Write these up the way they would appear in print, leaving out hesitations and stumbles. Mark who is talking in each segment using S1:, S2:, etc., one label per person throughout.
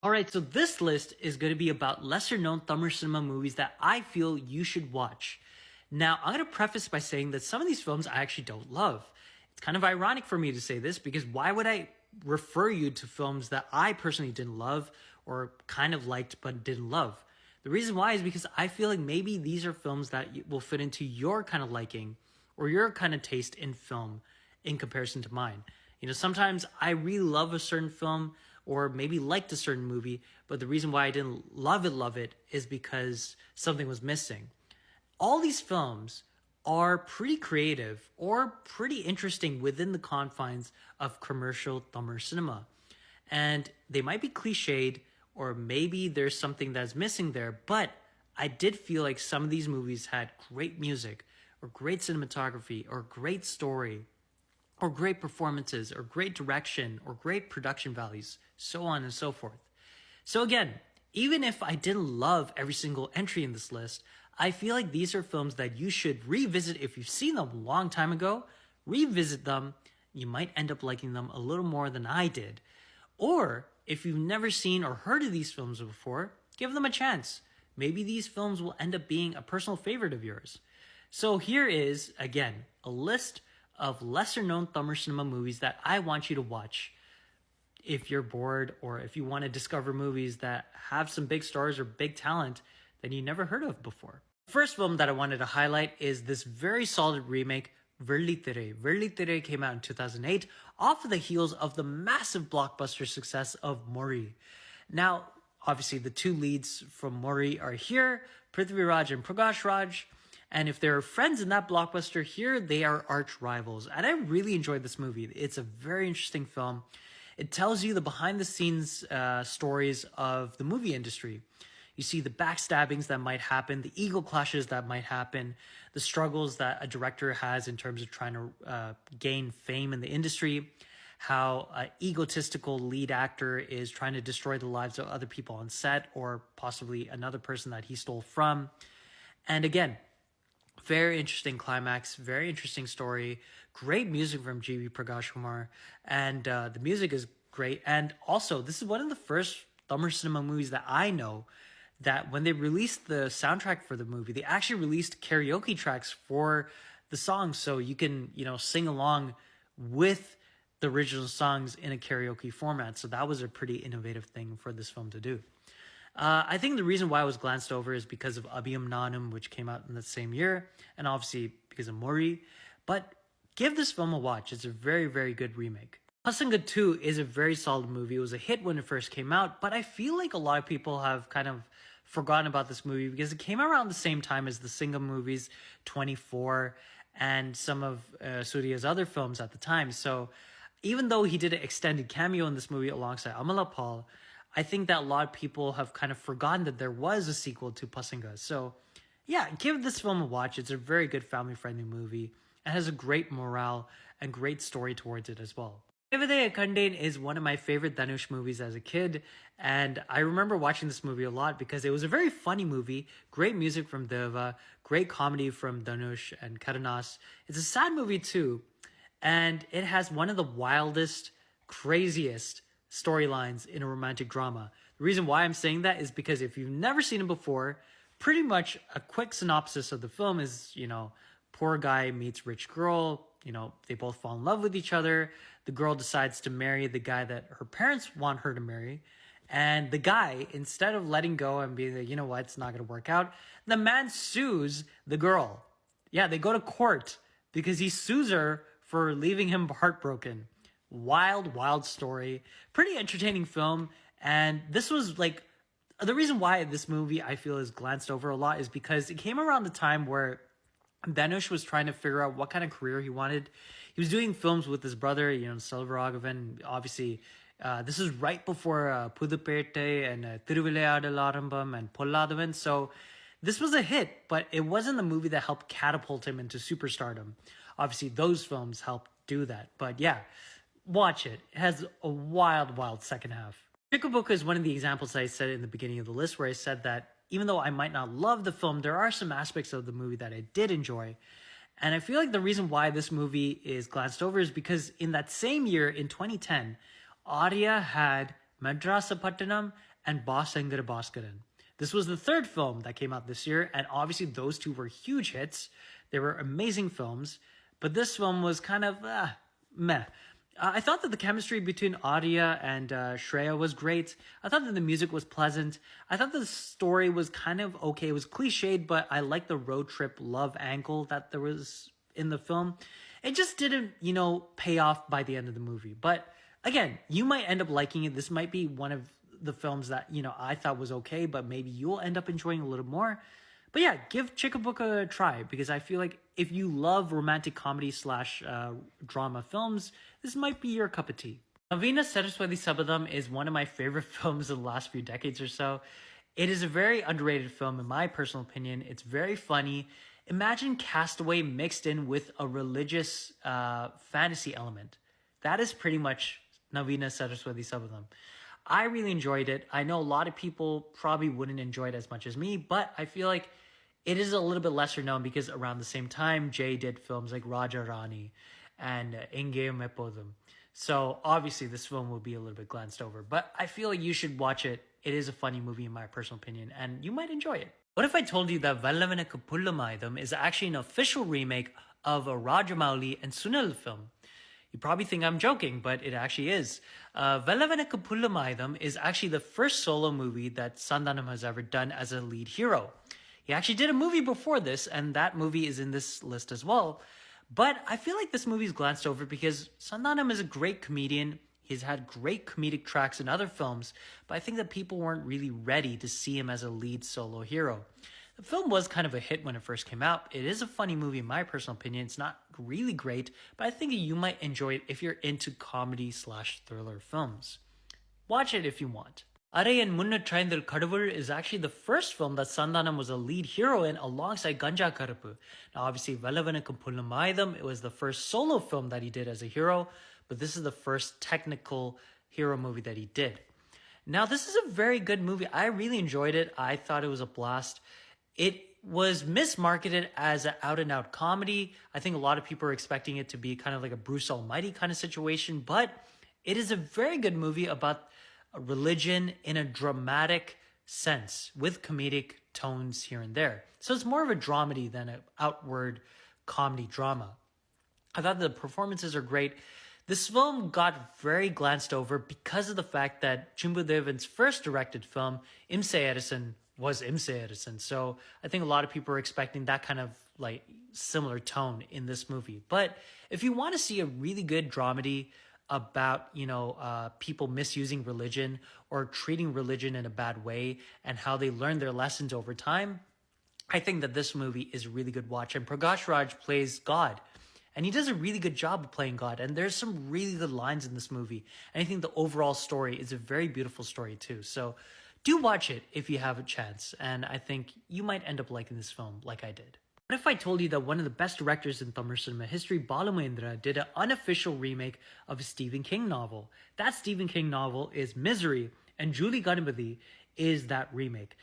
S1: Alright, so this list is going to be about lesser known Tamil cinema movies that I feel you should watch. Now, I'm going to preface by saying that some of these films I actually don't love. It's kind of ironic for me to say this because why would I refer you to films that I personally didn't love or kind of liked but didn't love? The reason why is because I feel like maybe these are films that will fit into your kind of liking or your kind of taste in film in comparison to mine. Sometimes I really love a certain film or maybe liked a certain movie, but the reason why I didn't love it is because something was missing. All these films are pretty creative or pretty interesting within the confines of commercial Tamil cinema. And they might be cliched or maybe there's something that's missing there, but I did feel like some of these movies had great music or great cinematography or great story or great performances or great direction or great production values, so on and so forth. So again, even if I didn't love every single entry in this list, I feel like these are films that you should revisit if you've seen them a long time ago. Revisit them. You might end up liking them a little more than I did. Or if you've never seen or heard of these films before, give them a chance. Maybe these films will end up being a personal favorite of yours. So here is, again, a list of lesser known Tamil cinema movies that I want you to watch if you're bored or if you want to discover movies that have some big stars or big talent that you never heard of before. The first film that I wanted to highlight is this very solid remake, Verlittere. Verlittere came out in 2008 off of the heels of the massive blockbuster success of Mori. Now, obviously the two leads from Mori are here, Prithvi Raj and Prakash Raj. And if they're friends in that blockbuster here, they are arch rivals. And I really enjoyed this movie. It's a very interesting film. It tells you the behind the scenes stories of the movie industry. You see the backstabbings that might happen, the ego clashes that might happen, the struggles that a director has in terms of trying to gain fame in the industry, how an egotistical lead actor is trying to destroy the lives of other people on set or possibly another person that he stole from. And again, very interesting climax, very interesting story, great music from G.V. Prakash Kumar, and the music is great. And also, this is one of the first Tamil cinema movies that I know that when they released the soundtrack for the movie, they actually released karaoke tracks for the songs, so you can, sing along with the original songs in a karaoke format. So that was a pretty innovative thing for this film to do. I think the reason why it was glanced over is because of Abhiyam Nanum, which came out in the same year, and obviously because of Mori. But give this film a watch. It's a very, very good remake. Pasanga 2 is a very solid movie. It was a hit when it first came out, but I feel like a lot of people have kind of forgotten about this movie because it came around the same time as the Singham movies, 24, and some of Surya's other films at the time. So even though he did an extended cameo in this movie alongside Amala Paul, I think that a lot of people have kind of forgotten that there was a sequel to Pasanga. So yeah, give this film a watch. It's a very good family-friendly movie. It has a great morale and great story towards it as well. Devaday Akanden is one of my favorite Dhanush movies as a kid, and I remember watching this movie a lot because it was a very funny movie, great music from Deva, great comedy from Dhanush and Karanas. It's a sad movie too, and it has one of the wildest, craziest storylines in a romantic drama. The reason why I'm saying that is because if you've never seen it before, pretty much a quick synopsis of the film is, poor guy meets rich girl, they both fall in love with each other. The girl decides to marry the guy that her parents want her to marry. And the guy, instead of letting go and being like, you know what, it's not going to work out, the man sues the girl. Yeah, they go to court because he sues her for leaving him heartbroken. Wild, wild story. Pretty entertaining film. And this was like, the reason why this movie I feel is glanced over a lot is because it came around the time where Dhanush was trying to figure out what kind of career he wanted. He was doing films with his brother, Selvaraghavan. Obviously, this is right before Pudupette and Thiruvilayadal Arambam and Polladavan. So this was a hit, but it wasn't the movie that helped catapult him into superstardom. Obviously, those films helped do that. But yeah, watch it. It has a wild, wild second half. Chicabuca is one of the examples I said in the beginning of the list where I said that even though I might not love the film, there are some aspects of the movie that I did enjoy. And I feel like the reason why this movie is glanced over is because in that same year, in 2010, Arya had Madrasapattanam and Bhaskara Bhaskaran. This was the third film that came out this year, and obviously those two were huge hits. They were amazing films, but this film was kind of meh. I thought that the chemistry between Arya and Shreya was great. I thought that the music was pleasant. I thought the story was kind of okay. It was cliched, but I liked the road trip love angle that there was in the film. It just didn't, pay off by the end of the movie. But again, you might end up liking it. This might be one of the films that, I thought was okay, but maybe you'll end up enjoying a little more. But yeah, give Chick Book a try, because I feel like if you love romantic comedy / drama films, this might be your cup of tea. Navina Saraswati Sabadam is one of my favorite films in the last few decades or so. It is a very underrated film in my personal opinion. It's very funny. Imagine Castaway mixed in with a religious fantasy element. That is pretty much Navina Saraswati Sabadam. I really enjoyed it. I know a lot of people probably wouldn't enjoy it as much as me, but I feel like it is a little bit lesser known because around the same time, Jay did films like Raja Rani and Inge Mepodam. So obviously this film will be a little bit glanced over, but I feel like you should watch it. It is a funny movie in my personal opinion, and you might enjoy it. What if I told you that Vellavena Kapulamaidam is actually an official remake of a Rajamouli and Sunil film? You probably think I'm joking, but it actually is. Vellavena Kapulamaidam is actually the first solo movie that Sandhanam has ever done as a lead hero. He actually did a movie before this, and that movie is in this list as well. But I feel like this movie is glanced over because Sandhanam is a great comedian. He's had great comedic tracks in other films, but I think that people weren't really ready to see him as a lead solo hero. The film was kind of a hit when it first came out. It is a funny movie in my personal opinion. It's not really great, but I think you might enjoy it if you're into comedy / thriller films. Watch it if you want. Arai and Munna Traindal Kadavul is actually the first film that Sandhanam was a lead hero in alongside Ganja Karapu. Now obviously Vellavena Kapulamaidam, it was the first solo film that he did as a hero, but this is the first technical hero movie that he did. Now this is a very good movie. I really enjoyed it. I thought it was a blast. It was mismarketed as an out-and-out comedy. I think a lot of people are expecting it to be kind of like a Bruce Almighty kind of situation, but it is a very good movie about religion in a dramatic sense with comedic tones here and there. So it's more of a dramedy than an outward comedy drama. I thought the performances are great. This film got very glanced over because of the fact that Chimbu Devan's first directed film, Imse Edison, was Imse Edison. So I think a lot of people are expecting that kind of like similar tone in this movie. But if you want to see a really good dramedy about, people misusing religion or treating religion in a bad way and how they learn their lessons over time, I think that this movie is a really good watch. And Prakash Raj plays God. And he does a really good job of playing God. And there's some really good lines in this movie. And I think the overall story is a very beautiful story too. So do watch it if you have a chance. And I think you might end up liking this film like I did. What if I told you that one of the best directors in Tamil cinema history, Bala Mahendra, did an unofficial remake of a Stephen King novel? That Stephen King novel is Misery, and Julie Ganapathy is that remake.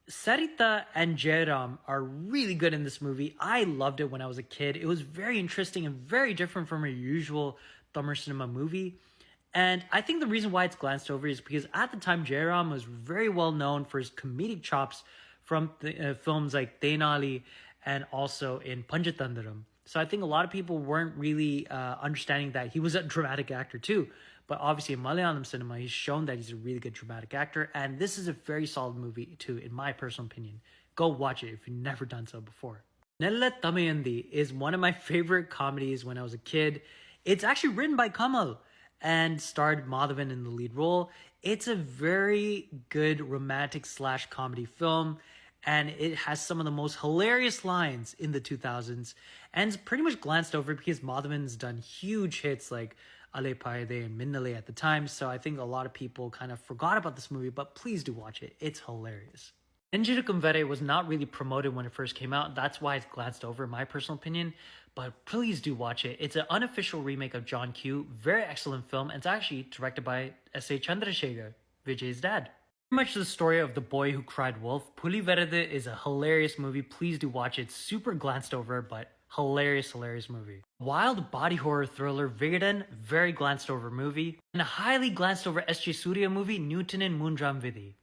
S1: Sarita and Jairam are really good in this movie. I loved it when I was a kid. It was very interesting and very different from a usual Tamil cinema movie. And I think the reason why it's glanced over is because at the time, Jairam was very well known for his comedic chops from films like Tenali and also in Panchatandaram. So I think a lot of people weren't really understanding that he was a dramatic actor too. But obviously in Malayalam cinema, he's shown that he's a really good dramatic actor. And this is a very solid movie too, in my personal opinion. Go watch it if you've never done so before. Nella Tamayandi is one of my favorite comedies when I was a kid. It's actually written by Kamal and starred Madhavan in the lead role. It's a very good romantic / comedy film. And it has some of the most hilarious lines in the 2000s. And it's pretty much glanced over because Madhavan's done huge hits like Ale Paide and Minnale at the time. So I think a lot of people kind of forgot about this movie, but please do watch it. It's hilarious. Nenjirukum Vere was not really promoted when it first came out. That's why it's glanced over, in my personal opinion. But please do watch it. It's an unofficial remake of John Q. Very excellent film. And it's actually directed by S.A. Chandrasekhar, Vijay's dad. Pretty much the story of the boy who cried wolf. Puli Verade is a hilarious movie. Please do watch it. Super glanced over, but hilarious movie. Wild body horror thriller Vigadan, very glanced over movie. And a highly glanced over S.J. Surya movie Newton and Moonjam Vidhi.